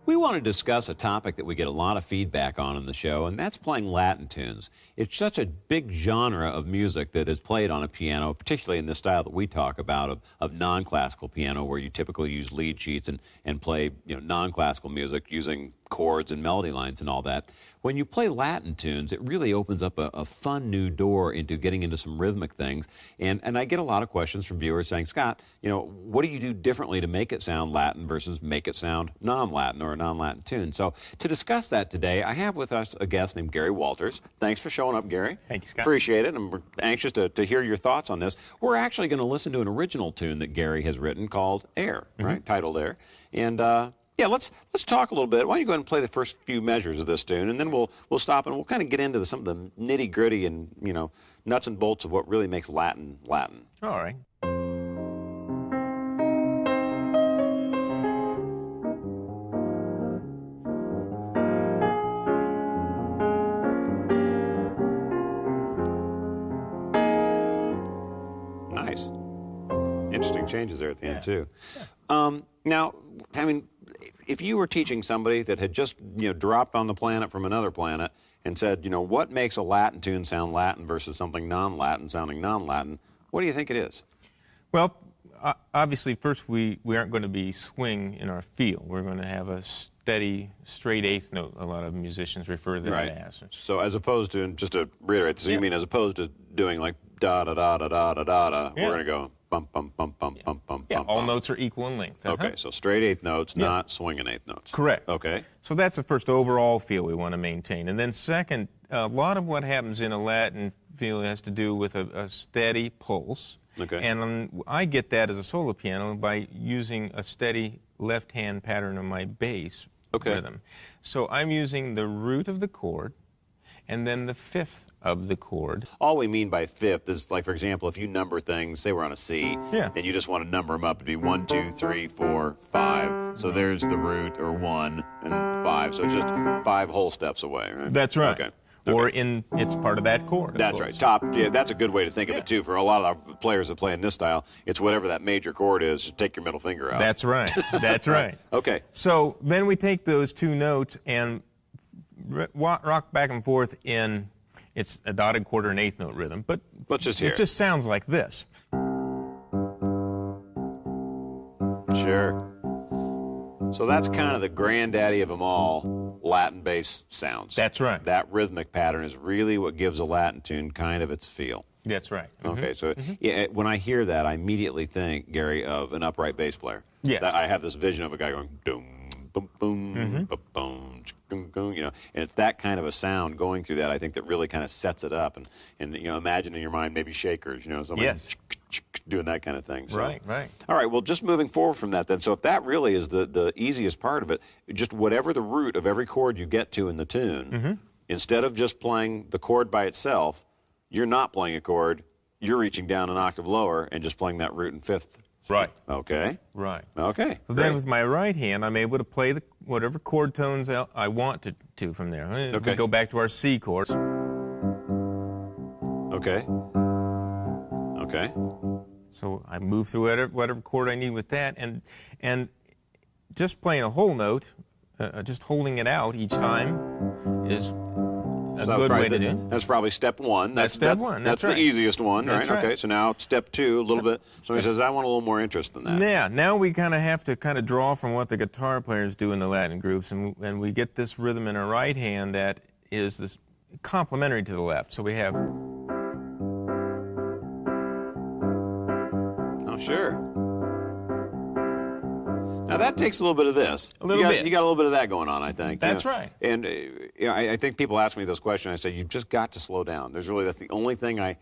We want to discuss a topic that we get a lot of feedback on in the show, and that's playing Latin tunes. It's such a big genre of music that is played on a piano, particularly in the style that we talk about of non-classical piano, where you typically use lead sheets and play non-classical music using chords and melody lines and all that. When you play Latin tunes, it really opens up a fun new door into getting into some rhythmic things. And I get a lot of questions from viewers saying, Scott, what do you do differently to make it sound Latin versus make it sound non-Latin or a non-Latin tune? So to discuss that today, I have with us a guest named Gary Walters. Thanks for showing up, Gary. Thank you, Scott. Appreciate it, and we're anxious to hear your thoughts on this. We're actually going to listen to an original tune that Gary has written called Air, right? Titled Air. And yeah, let's talk a little bit. Why don't you go ahead and play the first few measures of this tune, and then we'll stop and we'll kind of get into some of the nitty gritty and nuts and bolts of what really makes Latin Latin. All right. Nice. Interesting changes there at the end too. Yeah. Now, I mean, if you were teaching somebody that had just dropped on the planet from another planet and said, what makes a Latin tune sound Latin versus something non-Latin sounding non-Latin, what do you think it is? Well, obviously, first we aren't going to be swing in our feel. We're going to have a steady, straight eighth note. A lot of musicians refer to that as. So as opposed to, just to reiterate, so you mean as opposed to doing like da da da da da da da da, we're going to go bum bum bum bum bum bum Yeah, bum. all notes are equal in length. Okay, so straight eighth notes, not swinging eighth notes. Correct. Okay. So that's the first overall feel we want to maintain. And then second, a lot of what happens in a Latin feel has to do with a steady pulse. Okay. And I get that as a solo piano by using a steady left-hand pattern on my bass rhythm. So I'm using the root of the chord and then the fifth of the chord. All we mean by fifth is, like, for example, if you number things, say we're on a C, and you just want to number them up, it'd be 1, 2, 3, 4, 5. So there's the root, or 1 and 5. So it's just 5 whole steps away, right? That's right. Okay. Or it's part of that chord. That's right. Top. Yeah, that's a good way to think of it too. For a lot of our players that play in this style, it's whatever that major chord is. Just take your middle finger out. That's right. That's right. Okay. So then we take those two notes and rock back and forth in. It's a dotted quarter and eighth note rhythm, but let's just hear it. Just sounds like this. Sure. So that's kind of the granddaddy of them all, Latin-based sounds. That's right. That rhythmic pattern is really what gives a Latin tune kind of its feel. That's right. Okay, so yeah, when I hear that, I immediately think, Gary, of an upright bass player. Yes. I have this vision of a guy going, boom, boom, boom, boom, boom, and it's that kind of a sound going through that, I think, that really kind of sets it up. And imagine in your mind maybe shakers, somebody doing that kind of thing. So. Right, right. All right, well, just moving forward from that then, so if that really is the easiest part of it, just whatever the root of every chord you get to in the tune, instead of just playing the chord by itself, you're not playing a chord, you're reaching down an octave lower and just playing that root in fifth. Right. Okay. Right. Okay. So then with my right hand, I'm able to play whatever chord tones I want to from there. Okay. We go back to our C chords. Okay. Okay. So I move through whatever chord I need with that, and just playing a whole note, just holding it out each time is a good way to do. That's probably step one. That's step one. That's right. the easiest one, That's right? Okay, so now step two, a little bit. Somebody says, I want a little more interest than that. Yeah, now we kind of have to draw from what the guitar players do in the Latin groups, and we get this rhythm in our right hand that is this complementary to the left. So we have... Oh, sure. Now, that takes a little bit of this. A little bit. You got a little bit of that going on, I think. That's right. And I think people ask me those questions. I say, you've just got to slow down. That's the only thing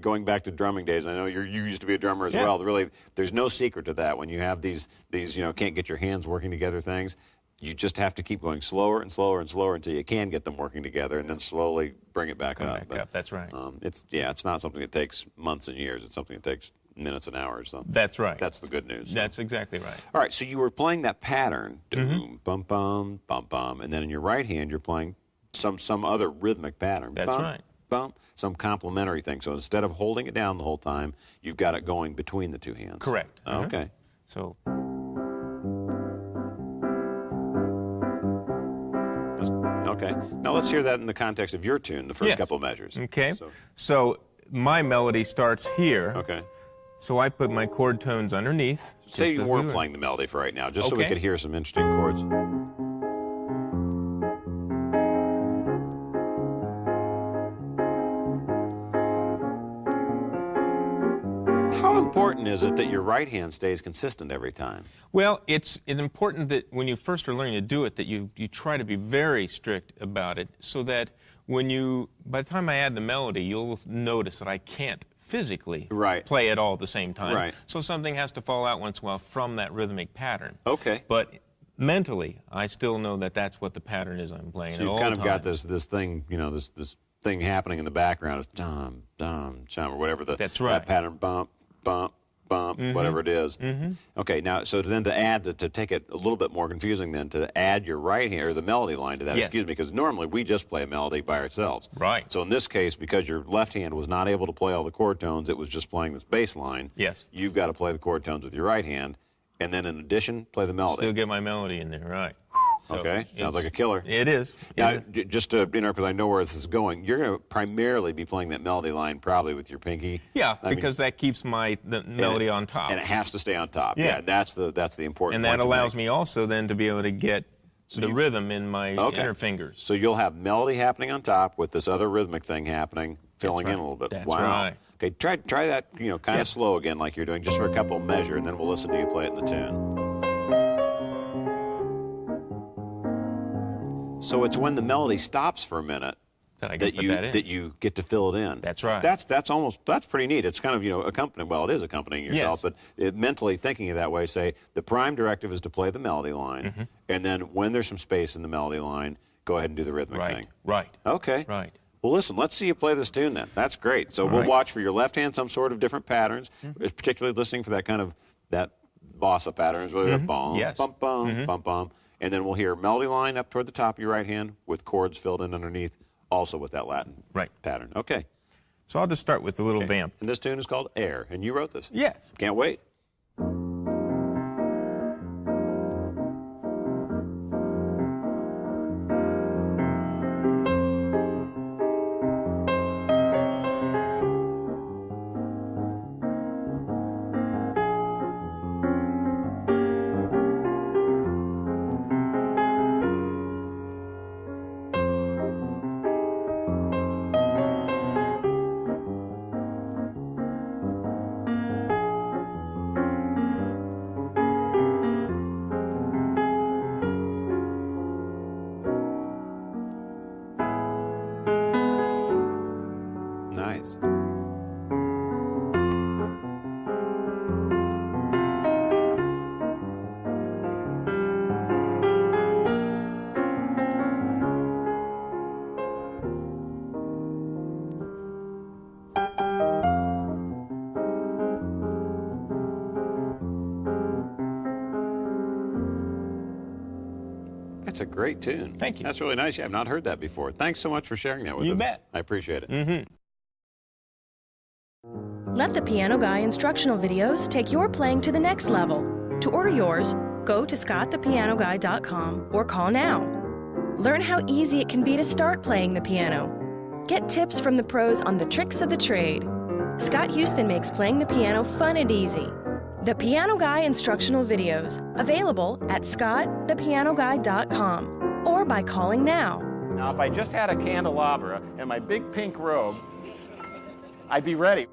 going back to drumming days, I know you used to be a drummer as well. Really, there's no secret to that. When you have these can't get your hands working together things, you just have to keep going slower and slower and slower until you can get them working together, and then slowly bring it back up. That's right. It's not something that takes months and years. It's something that takes minutes and hours. So that's right. That's the good news. That's exactly right. All right, so you were playing that pattern, boom, bum, bum, bum, bum, and then in your right hand you're playing some other rhythmic pattern. That's bum, right. Bum, some complementary thing. So instead of holding it down the whole time, you've got it going between the two hands. Correct. Okay. So... Okay. Now let's hear that in the context of your tune, the first couple of measures. Okay. So my melody starts here. Okay. So I put my chord tones underneath. Say you weren't playing the melody for right now, just so we could hear some interesting chords. How important is it that your right hand stays consistent every time? Well, it's important that when you first are learning to do it, that you try to be very strict about it, so that by the time I add the melody, you'll notice that I can't physically play it all at the same time. Right. So something has to fall out once in a while from that rhythmic pattern. Okay. But mentally, I still know that that's what the pattern is I'm playing. So you've kind of got this thing, this thing happening in the background. It's dum, dum, chum, or whatever that pattern, bump, bump, bump, whatever it is. Okay, now, so then to take it a little bit more confusing then, to add your right hand, or the melody line to that, excuse me, because normally we just play a melody by ourselves. Right. So in this case, because your left hand was not able to play all the chord tones, it was just playing this bass line. Yes. You've got to play the chord tones with your right hand, and then in addition, play the melody. Still get my melody in there, right. So okay, sounds like a killer. It is. Now, just to, because I know where this is going, you're going to primarily be playing that melody line probably with your pinky. Yeah, because that keeps the melody on top. And it has to stay on top. Yeah, that's the important point. And that allows me also then to be able to get the rhythm in my inner fingers. So you'll have melody happening on top with this other rhythmic thing happening, filling in a little bit. That's wow. Right. Okay, try that, kind of slow again like you're doing, just for a couple measure, and then we'll listen to you play it in the tune. So it's when the melody stops for a minute that you get to fill it in. That's right. That's pretty neat. It's kind of accompanying. Well, it is accompanying yourself, but mentally thinking of that way, say the prime directive is to play the melody line, and then when there's some space in the melody line, go ahead and do the rhythmic thing. Right. Okay. Right. Well, listen, let's see you play this tune then. That's great. So we'll watch for your left hand some sort of different patterns, particularly listening for that bossa patterns, bum, bum, bum, bum, bum. And then we'll hear melody line up toward the top of your right hand with chords filled in underneath, also with that Latin pattern. Okay. So I'll just start with the little vamp. And this tune is called Air, and you wrote this? Yes. Can't wait. Nice. That's a great tune. Thank you. That's really nice. I've not heard that before. Thanks so much for sharing that with us. You bet. I appreciate it. Let the Piano Guy instructional videos take your playing to the next level. To order yours, go to scottthepianoguy.com or call now. Learn how easy it can be to start playing the piano. Get tips from the pros on the tricks of the trade. Scott Houston makes playing the piano fun and easy. The Piano Guy instructional videos, available at scottthepianoguy.com or by calling now. Now, if I just had a candelabra and my big pink robe, I'd be ready.